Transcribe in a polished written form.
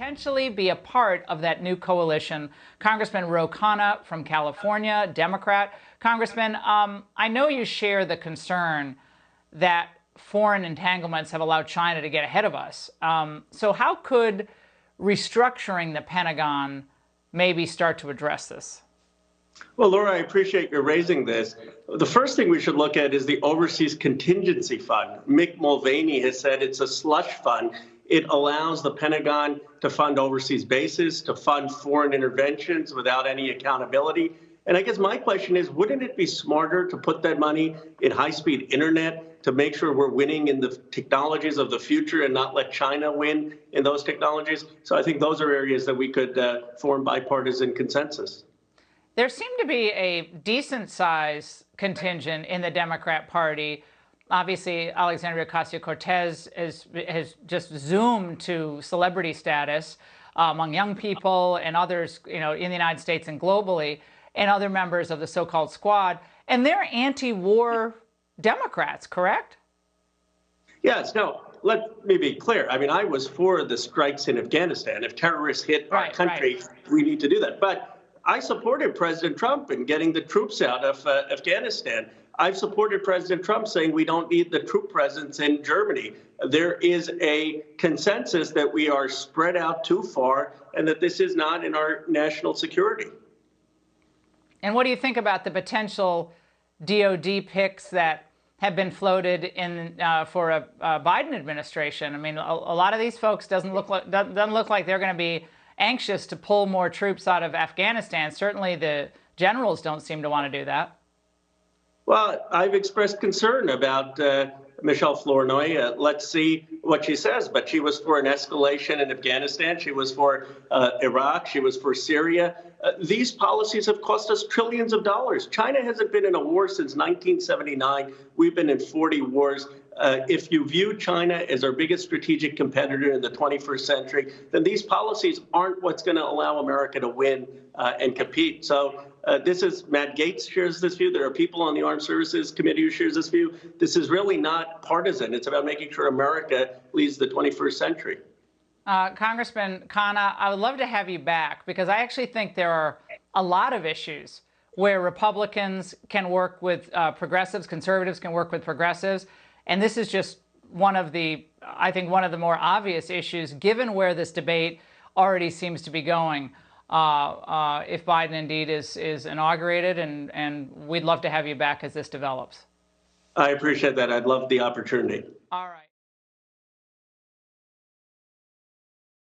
potentially be a part of that new coalition. Congressman Khanna from California, Democrat. Congressman, I know you share the concern that foreign entanglements have allowed China to get ahead of us. So how could restructuring the Pentagon maybe start to address this? Well, Laura, I appreciate your raising this. The first thing we should look at is the Overseas Contingency Fund. Mick Mulvaney has said it's a slush fund. It allows the Pentagon to fund overseas bases, to fund foreign interventions without any accountability. And I guess my question is, wouldn't it be smarter to put that money in high-speed internet to make sure we're winning in the technologies of the future and not let China win in those technologies? So I think those are areas that we could form bipartisan consensus. There seemed to be a decent-sized contingent in the Democrat Party. Obviously, Alexandria Ocasio-Cortez has just zoomed to celebrity status among young people and others, in the United States and globally, and other members of the so-called squad. And they're anti-war Democrats, correct? Yes. No, let me be clear. I mean, I was for the strikes in Afghanistan. If terrorists hit our country, we need to do that. But I supported President Trump in getting the troops out of Afghanistan. I've supported President Trump saying we don't need the troop presence in Germany. There is a consensus that we are spread out too far and that this is not in our national security. And what do you think about the potential DOD picks that have been floated in for a Biden administration? I mean, a lot of these folks doesn't look like they're going to be anxious to pull more troops out of Afghanistan. Certainly the generals don't seem to want to do that. Well, I've expressed concern about Michelle Flournoy. Let's see what she says. But she was for an escalation in Afghanistan. She was for Iraq. She was for Syria. These policies have cost us trillions of dollars. China hasn't been in a war since 1979. We've been in 40 wars. If you view China as our biggest strategic competitor in the 21st century, then these policies aren't what's going to allow America to win and compete. So this is Matt Gaetz shares this view. There are people on the Armed Services Committee who shares this view. This is really not partisan. It's about making sure America leads the 21st century. Congressman Khanna, I would love to have you back because I actually think there are a lot of issues where Republicans can work with progressives, conservatives can work with progressives. And this is just one of the, I think, one of the more obvious issues, given where this debate already seems to be going, if Biden indeed is inaugurated, and we'd love to have you back as this develops. I appreciate that. I'd love the opportunity. All right.